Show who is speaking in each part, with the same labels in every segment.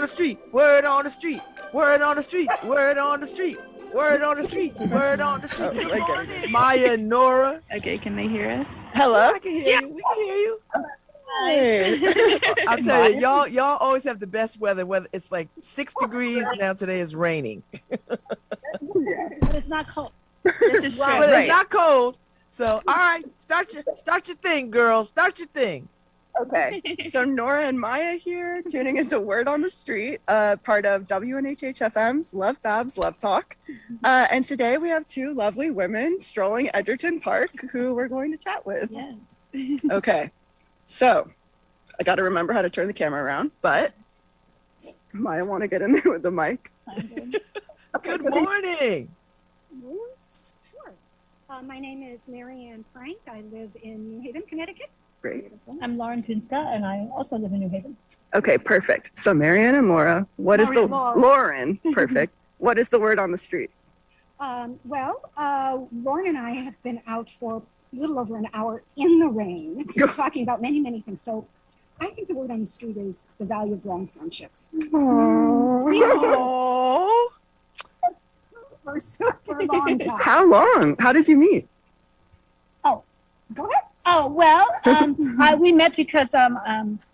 Speaker 1: street, word on the street, word on the street, word on the street, word on the street, word on the street.
Speaker 2: Oh, I get it.
Speaker 1: Maya and Nora.
Speaker 3: Okay, can they hear us?
Speaker 2: Hello?
Speaker 1: I can hear you. We can hear you.
Speaker 2: Hey.
Speaker 1: I'll tell you, y'all always have the best weather. Whether it's like 6 degrees now, today is raining,
Speaker 4: But it's not cold.
Speaker 3: This is true.
Speaker 1: but
Speaker 2: Right.
Speaker 1: it's not cold. So, all right, start your thing, girls. Start your thing.
Speaker 2: Okay, so Nora and Maya here, tuning into Word on the Street, part of WNHH FM's Love Babs Love Talk. And today we have two lovely women strolling Edgerton Park who we're going to chat with.
Speaker 3: Yes.
Speaker 2: Okay, so I got to remember how to turn the camera around, but Maya want to get in there with the mic.
Speaker 1: Good morning.
Speaker 4: Sure. My name is Marianne Frank. I live in New Haven, Connecticut.
Speaker 2: Great.
Speaker 5: I'm Lauren Pinska, and I also live in New Haven.
Speaker 2: Okay, perfect. So Marianne and Laura, what is the Lauren? Perfect. What is the word on the street?
Speaker 4: Lauren and I have been out for a little over an hour in the rain, talking about many, many things. So I think the word on the street is the value of long friendships.
Speaker 1: Oh,
Speaker 4: For a long time.
Speaker 2: How long? How did you meet?
Speaker 4: Go ahead.
Speaker 5: Oh, well, we met because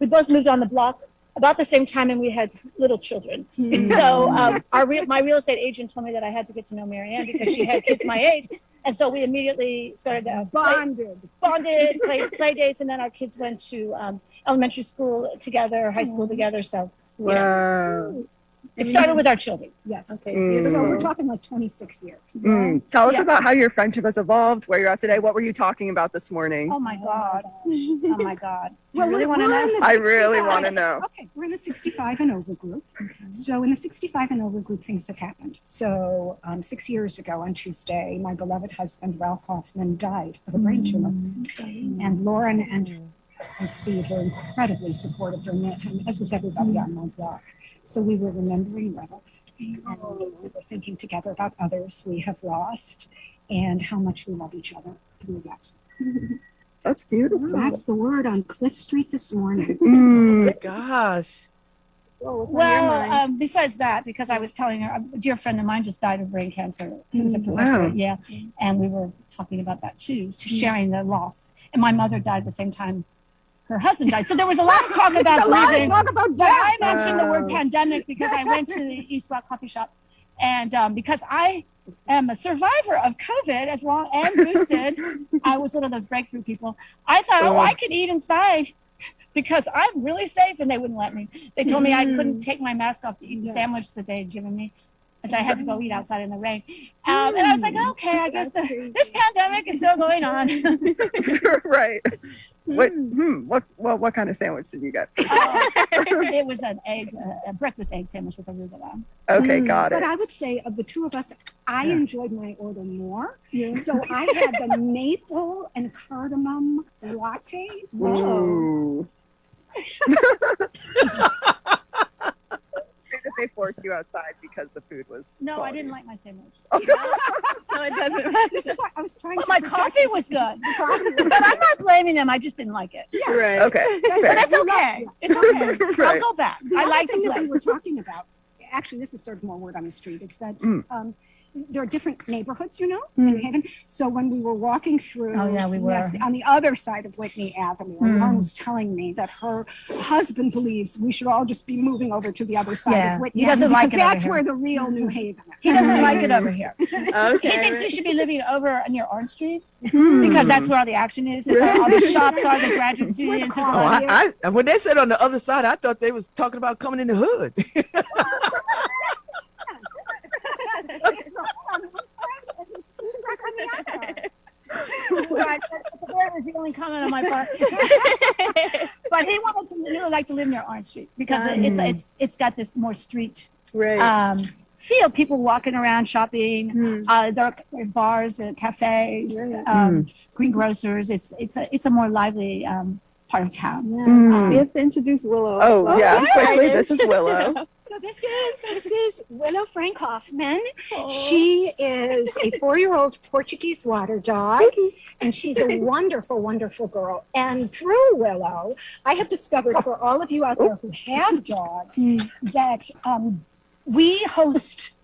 Speaker 5: we both moved on the block about the same time, and we had little children. So my real estate agent told me that I had to get to know Marianne because she had kids my age. And so we immediately started
Speaker 4: Bonded.
Speaker 5: play dates, and then our kids went to elementary school together, high school together. So
Speaker 2: Wow.
Speaker 5: it started with our children.
Speaker 4: Yes.
Speaker 5: Okay.
Speaker 4: So we're talking like 26 years.
Speaker 2: Tell us
Speaker 5: Yeah.
Speaker 2: about how your friendship has evolved, where you're at today. What were you talking about this morning?
Speaker 5: Oh my God. Oh my God.
Speaker 4: Well,
Speaker 5: You really want to
Speaker 4: we're
Speaker 5: know?
Speaker 4: in the
Speaker 2: I really
Speaker 4: 65
Speaker 2: want to know.
Speaker 4: Okay, we're in the 65 and over group. So in the 65 and over group, things have happened. So 6 years ago on Tuesday, my beloved husband, Ralph Hoffman, died of a brain tumor. And Lauren and her husband, Steve, were incredibly supportive during that time, as was everybody on my block. So we were remembering Ralph, and we were thinking together about others we have lost and how much we love each other through that.
Speaker 2: That's beautiful.
Speaker 4: That's the word on Cliff Street this morning.
Speaker 1: oh
Speaker 2: Mm.
Speaker 1: my gosh.
Speaker 5: Well, besides that, because I was telling her, a dear friend of mine just died of brain cancer. He was a professor,
Speaker 2: Wow.
Speaker 5: yeah. And we were talking about that too, sharing the loss. And my mother died at the same time her husband died. So there was a lot of talk about grieving.
Speaker 4: about
Speaker 5: But I mentioned the word
Speaker 2: Wow.
Speaker 5: pandemic because I went to the East Block coffee shop. And because I am a survivor of COVID and boosted, I was one of those breakthrough people. I thought, I could eat inside because I'm really safe, and they wouldn't let me. They told me I couldn't take my mask off to eat the sandwich that they had given me, and I had to go eat outside in the rain. And I was like, okay, I guess this pandemic is still going on.
Speaker 2: Right. What kind of sandwich did you get?
Speaker 5: It was an egg, a breakfast egg sandwich with arugula.
Speaker 2: Okay, got
Speaker 4: But
Speaker 2: it.
Speaker 4: I would say of the two of us, I
Speaker 2: Yeah.
Speaker 4: enjoyed my order more. So I had the maple and cardamom latte.
Speaker 2: Ooh. That they forced you outside because the food was.
Speaker 5: No, I
Speaker 2: quality.
Speaker 5: didn't like my sandwich.
Speaker 3: So it doesn't matter.
Speaker 4: This is why I was trying
Speaker 5: But
Speaker 4: to
Speaker 5: my
Speaker 4: protect
Speaker 5: coffee
Speaker 4: this-
Speaker 5: was good.
Speaker 4: the coffee was
Speaker 5: But I'm not blaming them. I just didn't like it.
Speaker 3: Right.
Speaker 2: Okay.
Speaker 5: But
Speaker 2: fair.
Speaker 5: it's okay. It's okay.
Speaker 2: Right.
Speaker 5: I'll go back.
Speaker 4: The
Speaker 5: I
Speaker 4: other
Speaker 5: like
Speaker 4: thing
Speaker 5: the
Speaker 4: that we
Speaker 5: place.
Speaker 4: were talking about, actually, this is sort of more word on the street, is that there are different neighborhoods, in New Haven. So when we were walking through,
Speaker 5: Oh, yeah, we were.
Speaker 4: yes, on the other side of Whitney Avenue, Lauren was telling me that her husband believes we should all just be moving over to the other side
Speaker 5: Yeah,
Speaker 4: of Whitney
Speaker 5: he doesn't
Speaker 4: Avenue
Speaker 5: like
Speaker 4: because
Speaker 5: it over
Speaker 4: that's
Speaker 5: here.
Speaker 4: where the real New Haven is.
Speaker 5: He doesn't like it over here. He
Speaker 3: Okay.
Speaker 5: thinks we should be living over near Orange Street because that's where all the action is. That's where all the shops are, the graduate students. There's a
Speaker 1: Oh,
Speaker 5: lot of-
Speaker 1: I when they said on the other side, I thought they was talking about coming in the hood.
Speaker 5: But the boy was the only comment on my part. But he wanted to really like to live near Orange Street because it's got this more street
Speaker 2: Right.
Speaker 5: feel. People walking around shopping. There are bars, cafes, greengrocers. It's a more lively part of town.
Speaker 2: Mm.
Speaker 3: We have to introduce Willow.
Speaker 2: Oh, yeah,
Speaker 5: Okay.
Speaker 2: quickly, this is Willow.
Speaker 4: So this is Willow Frank Hoffman. She is a 4-year-old Portuguese water dog, and she's a wonderful, wonderful girl. And through Willow, I have discovered for all of you out there who have dogs that we host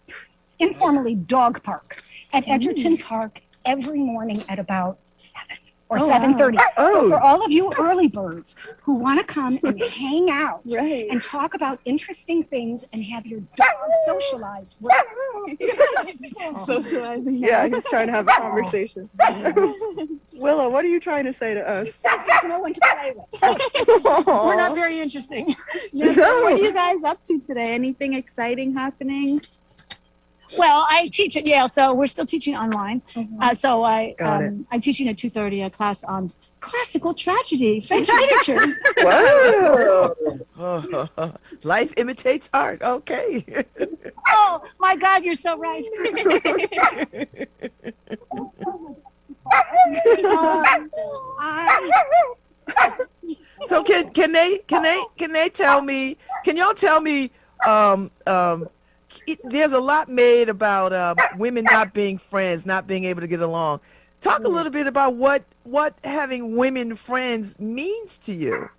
Speaker 4: informally dog park at Edgerton Park every morning at about 7 or 7:30. So
Speaker 2: Oh,
Speaker 4: for all of you early birds who want to come and hang out
Speaker 3: Right.
Speaker 4: and talk about interesting things and have your dog socialize.
Speaker 3: Socializing.
Speaker 2: yeah, he's trying to have a conversation. Willow, what are you trying to say to us?
Speaker 4: There's no one to play with.
Speaker 5: We're not very interesting.
Speaker 3: Yeah, so what are you guys up to today? Anything exciting happening?
Speaker 5: Well, I teach at Yale, so we're still teaching online. So
Speaker 2: Got it.
Speaker 5: I'm teaching at 2:30 a class on classical tragedy, French literature.
Speaker 2: Wow.
Speaker 1: Life imitates art. Okay.
Speaker 5: Oh my God, you're so right.
Speaker 1: So can they tell me? Can y'all tell me? There's a lot made about women not being friends, not being able to get along. Talk a little bit about what having women friends means to you.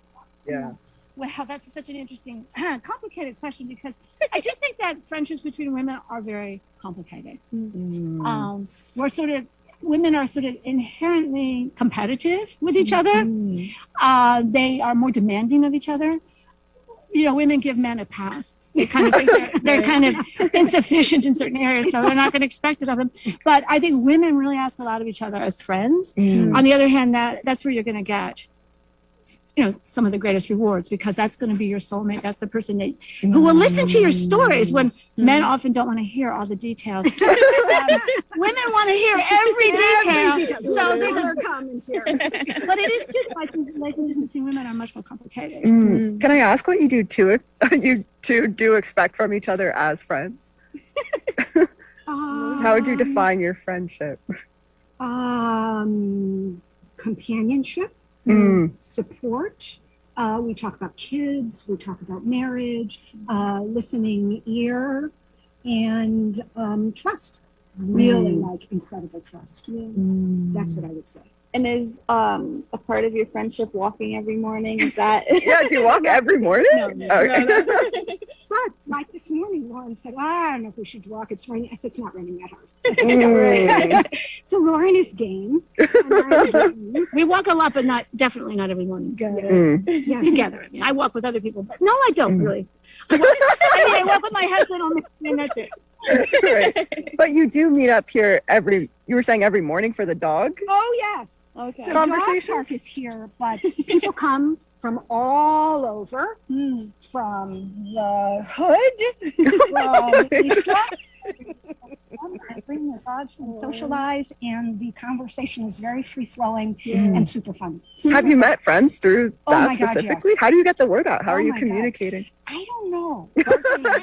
Speaker 2: Yeah.
Speaker 5: Well, that's such an interesting, complicated question because I do think that friendships between women are very complicated. Women are sort of inherently competitive with each other. They are more demanding of each other. You know, women give men a pass. They kind of think they're kind of insufficient in certain areas, so they're not going to expect it of them. But I think women really ask a lot of each other as friends. On the other hand, that's where you're going to get, you know, some of the greatest rewards because that's going to be your soulmate. That's the person who will listen to your stories when men often don't want to hear all the details. Women want to hear every detail. So there's a
Speaker 4: commentary.
Speaker 5: but it is true. I think relationships between women are much more complicated.
Speaker 2: Can I ask what you two do expect from each other as friends? How would you define your friendship?
Speaker 4: Companionship, support. We talk about kids. We talk about marriage, listening ear, and trust. Really like incredible trust. That's what I would say.
Speaker 3: And is a part of your friendship walking every morning? Is that?
Speaker 2: Yeah, do you walk every morning?
Speaker 5: No.
Speaker 2: Okay.
Speaker 4: But like this morning, Lauren said, well, I don't know if we should walk. It's raining. I said, it's not raining that hard. So Lauren is game. And I'm game.
Speaker 5: We walk a lot, but definitely not every morning.
Speaker 4: Yes.
Speaker 5: Together. I mean, I walk with other people, but no, I don't really. I walk with my husband on the and that's it.
Speaker 2: Right. But you do meet up here you were saying every morning for the dog?
Speaker 4: Oh, yes.
Speaker 3: Okay.
Speaker 4: So
Speaker 2: Conversations?
Speaker 4: Dog Park is here, but people come from all over, from the hood, from Eastbrook. I bring their dogs and socialize, and the conversation is very free-flowing and super fun.
Speaker 2: Have you met friends through
Speaker 4: Oh
Speaker 2: that
Speaker 4: my God,
Speaker 2: specifically?
Speaker 4: yes.
Speaker 2: How do you get the word out? How
Speaker 4: Oh
Speaker 2: are you
Speaker 4: my God.
Speaker 2: communicating?
Speaker 4: I don't know.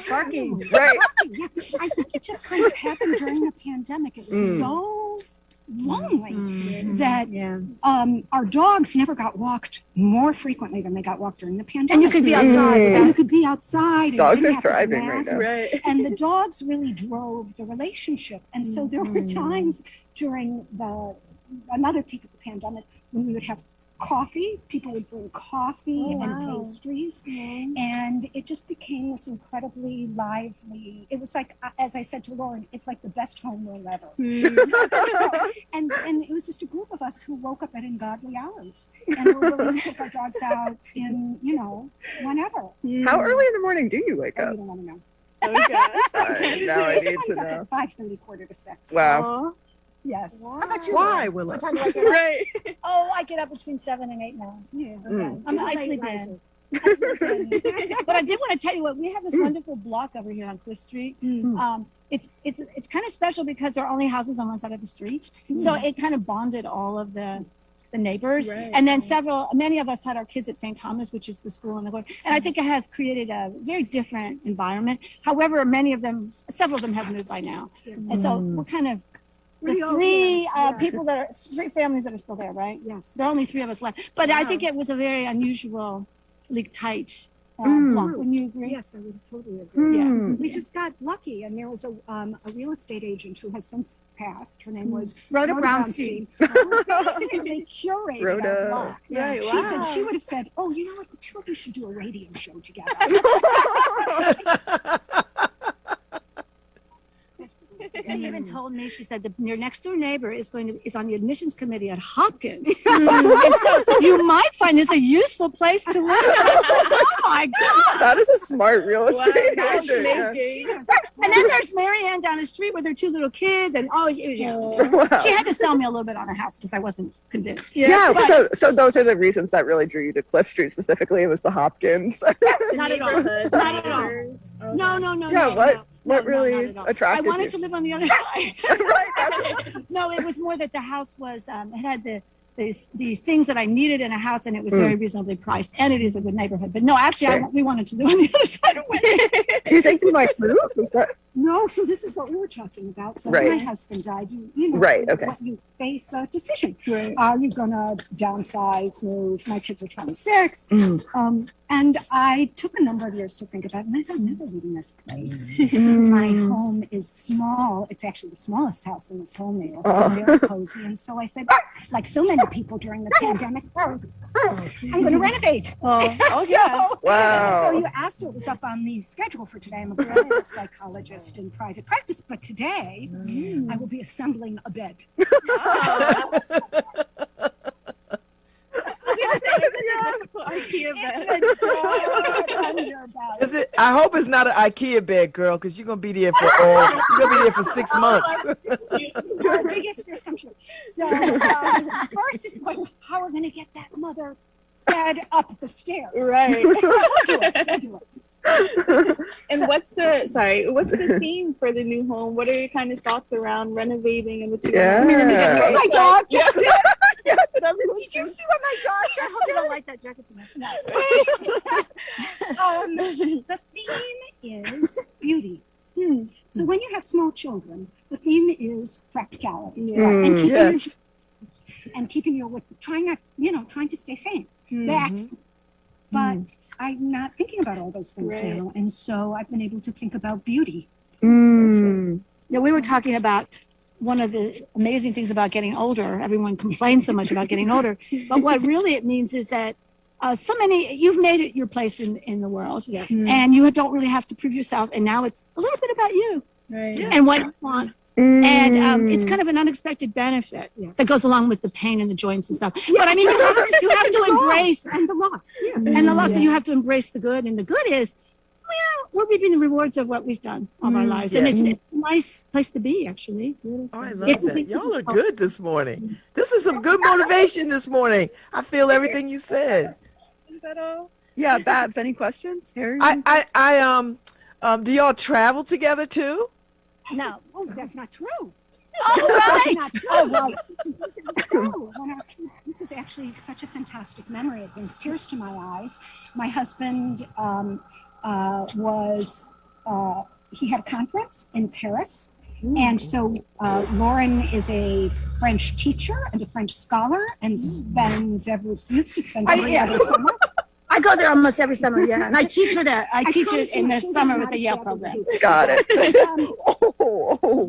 Speaker 2: Barking. Right.
Speaker 4: Yeah. I think it just kind of happened during the pandemic. It was so lonely that our dogs never got walked more frequently than they got walked during the pandemic.
Speaker 5: And you could be outside.
Speaker 4: And you could be outside. And
Speaker 2: Dogs
Speaker 4: you didn't
Speaker 2: are
Speaker 4: have to wear
Speaker 2: thriving right
Speaker 4: masks.
Speaker 2: now.
Speaker 3: Right.
Speaker 4: And the dogs really drove the relationship. And so there were times during another peak of the pandemic when we would have coffee. People would bring coffee and pastries. And it just became this incredibly lively. It was like, as I said to Lauren, it's like the best homeroom ever. And it was just a group of us who woke up at ungodly hours and were willing to take our dogs out in, whenever.
Speaker 2: How early in the morning do you wake
Speaker 4: Oh,
Speaker 2: up?
Speaker 4: you don't want to know.
Speaker 3: Okay.
Speaker 2: Now I
Speaker 4: This
Speaker 2: need
Speaker 4: one's
Speaker 2: to
Speaker 4: up
Speaker 2: know.
Speaker 4: at 5:30, 5:45.
Speaker 2: Wow.
Speaker 4: Yes.
Speaker 3: Wow.
Speaker 4: How about you?
Speaker 2: Why,
Speaker 4: Lauren?
Speaker 2: Willow?
Speaker 4: What time do I get up?
Speaker 3: Right.
Speaker 5: Oh, I get up between 7 and 8 now.
Speaker 4: Yeah.
Speaker 5: I sleep in. But I did want to tell you what we have this wonderful block over here on Cliff Street. It's kind of special because there are only houses on one side of the street, so it kind of bonded all of the neighbors.
Speaker 3: Right.
Speaker 5: And then many of us had our kids at St. Thomas, which is the school in the hood, and I think it has created a very different environment. However, several of them have moved by now, and so we're kind of
Speaker 4: We all-
Speaker 5: three
Speaker 4: yes, yeah.
Speaker 5: people that are three families that are still there, right?
Speaker 4: Yes.
Speaker 5: There are only three of us left. But I think
Speaker 2: Wow.
Speaker 5: it was a very unusually tight
Speaker 2: Mm.
Speaker 5: block. Wouldn't you agree?
Speaker 4: Yes, I would totally agree.
Speaker 5: Yeah.
Speaker 4: We just got lucky, and there was a real estate agent who has since passed. Her name was
Speaker 5: Rhoda
Speaker 4: Rhoda
Speaker 5: Brownstein.
Speaker 4: Who basically curated
Speaker 2: Rhoda.
Speaker 4: our block.
Speaker 2: Right,
Speaker 4: She said
Speaker 2: wow.
Speaker 4: she would have said, "Oh, you know what? The two of you should do a radio show together."
Speaker 5: She even told me, she said, your next door neighbor is on the admissions committee at Hopkins. And so you might find this a useful place to live. Oh my God.
Speaker 2: That is a smart real estate
Speaker 6: that's
Speaker 2: agent. yeah.
Speaker 6: amazing.
Speaker 5: And then there's Marianne down the street with her two little kids. And
Speaker 2: Wow.
Speaker 5: she had to sell me a little bit on her house because I wasn't convinced.
Speaker 2: Yeah,
Speaker 5: but-
Speaker 2: so those are the reasons that really drew you to Cliff Street specifically. It was the Hopkins.
Speaker 5: Not at all.
Speaker 6: Neighborhood,
Speaker 5: Not at all.
Speaker 6: neighbors. Okay.
Speaker 5: No.
Speaker 2: Yeah,
Speaker 5: no,
Speaker 2: what
Speaker 5: no,
Speaker 2: really
Speaker 5: not at all.
Speaker 2: attracted
Speaker 5: I wanted
Speaker 2: you?
Speaker 5: to live on the other side.
Speaker 2: Right, that's
Speaker 5: No, it was more that the house was, it had the things that I needed in a house, and it was very reasonably priced, and it is a good neighborhood. But no, actually,
Speaker 2: Right.
Speaker 5: we wanted to live on the other side of Winter.
Speaker 2: Do you think you might move? Is that
Speaker 4: No, so this is what we were talking about. So
Speaker 2: Right.
Speaker 4: my husband died. You know,
Speaker 2: Right, okay.
Speaker 4: what you face a decision. Are you gonna downsize, move? My kids are 26. And I took a number of years to think about it, and I thought, I'm never leaving this place. My home is small. It's actually the smallest house in this whole neighborhood.
Speaker 2: Oh.
Speaker 4: Very cozy. And so I said, like so many people during the pandemic, I'm going to renovate.
Speaker 5: Oh, yeah.
Speaker 2: Wow.
Speaker 4: So you asked what was up on the schedule for today. I'm a brilliant psychologist in private practice, but today I will be assembling a bed.
Speaker 6: IKEA bed.
Speaker 1: Is it? I hope it's not an IKEA bed, girl, because you're gonna be there for for 6 months.
Speaker 4: Our biggest fear, I'm sure. So first is how we're going to get that mother bed up the stairs.
Speaker 6: Right.
Speaker 4: We'll do it. We'll do it.
Speaker 6: And what's the theme for the new home? What are your kind of thoughts around renovating and what you
Speaker 2: Yeah.
Speaker 6: want?
Speaker 4: Did you see what my dog just did?
Speaker 6: Yeah, that's what everyone
Speaker 4: Did you see what my dog
Speaker 5: I
Speaker 4: just
Speaker 5: hope you
Speaker 4: did?
Speaker 5: don't like that jacket too much. No.
Speaker 4: The theme is beauty. So when you have small children, the theme is practicality. And keeping
Speaker 1: Yes.
Speaker 4: keeping your with trying to stay sane.
Speaker 6: Hmm.
Speaker 4: That's but I'm not thinking about all those things
Speaker 6: Right.
Speaker 4: now. And so I've been able to think about beauty.
Speaker 5: Yeah, we were talking about one of the amazing things about getting older. Everyone complains so much about getting older, but what really it means is that you've made it your place in the world,
Speaker 4: Yes.
Speaker 5: and you don't really have to prove yourself. And now it's a little bit about you
Speaker 6: Right.
Speaker 5: and what you want. And it's kind of an unexpected benefit
Speaker 4: Yes.
Speaker 5: that goes along with the pain and the joints and stuff. But I mean, you have to embrace
Speaker 4: and the loss. Yeah.
Speaker 5: and the loss, but you have to embrace the good. And the good is, well, we're reaping the rewards of what we've done all our lives. And it's a nice place to be, actually.
Speaker 1: Oh, I love that. Y'all are good this morning. This is some good motivation this morning. I feel everything you said.
Speaker 6: Is that all?
Speaker 2: Yeah, Babs, any questions? Harry?
Speaker 1: Do y'all travel together too?
Speaker 5: No.
Speaker 4: Oh, that's not true.
Speaker 5: All right.
Speaker 4: That's not true. Oh, right. So, when our kids, this is actually such a fantastic memory. It brings tears to my eyes. My husband he had a conference in Paris. And so Lauren is a French teacher and a French scholar and used to spend every other summer.
Speaker 5: I go there almost every summer, yeah. And I teach her that. I teach
Speaker 4: promise
Speaker 5: it in
Speaker 4: you,
Speaker 5: the
Speaker 4: children
Speaker 5: summer
Speaker 4: are
Speaker 5: with
Speaker 4: not
Speaker 5: the Yale
Speaker 4: able to
Speaker 5: program.
Speaker 4: do this.
Speaker 2: Got it.
Speaker 4: Um,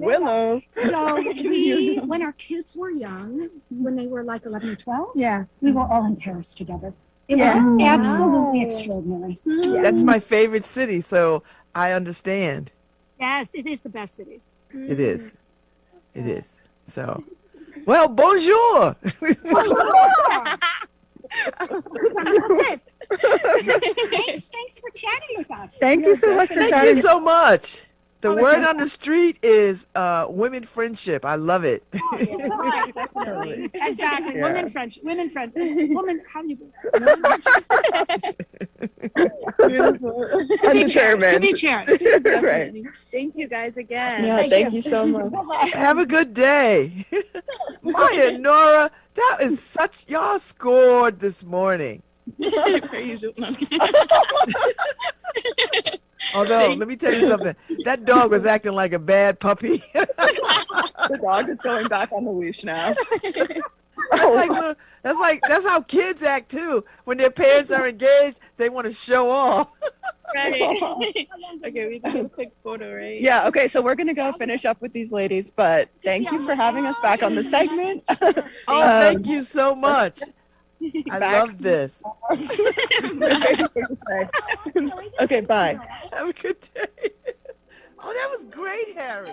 Speaker 2: Willow.
Speaker 4: So when our kids were young, when they were like 11 or 12,
Speaker 5: Yeah.
Speaker 4: we were all in Paris together. It
Speaker 5: Yeah.
Speaker 4: was absolutely extraordinary.
Speaker 1: That's my favorite city, so I understand.
Speaker 5: Yes, it is the best city.
Speaker 1: It is. It is. So, well, bonjour.
Speaker 4: Thanks for chatting with us.
Speaker 2: Thank you so much for
Speaker 1: Thank
Speaker 2: chatting.
Speaker 1: you so much. The word on the street is women friendship. I love it.
Speaker 5: Right, definitely. Exactly.
Speaker 2: Yeah.
Speaker 5: Women French. Woman, how do you
Speaker 2: Undetermined.
Speaker 5: to be cherished.
Speaker 2: Right.
Speaker 6: Definitely. Thank you guys again.
Speaker 2: Yeah, thank you so much.
Speaker 1: Have a good day. Maya and Nora, that is such, y'all scored this morning.
Speaker 6: Per usual. No, I'm kidding.
Speaker 1: Although, let me tell you something. That dog was acting like a bad puppy.
Speaker 2: The dog is going back on the leash now.
Speaker 1: That's how kids act too. When their parents are engaged, they want to show off.
Speaker 6: Right. Okay, we did a quick photo, right?
Speaker 2: Yeah, okay, so we're gonna go finish up with these ladies, but thank you for having us back on the segment.
Speaker 1: Oh, thank you so much. I
Speaker 2: Back.
Speaker 1: love this.
Speaker 2: Okay, bye.
Speaker 1: Have a good day. Oh, that was great, Harry.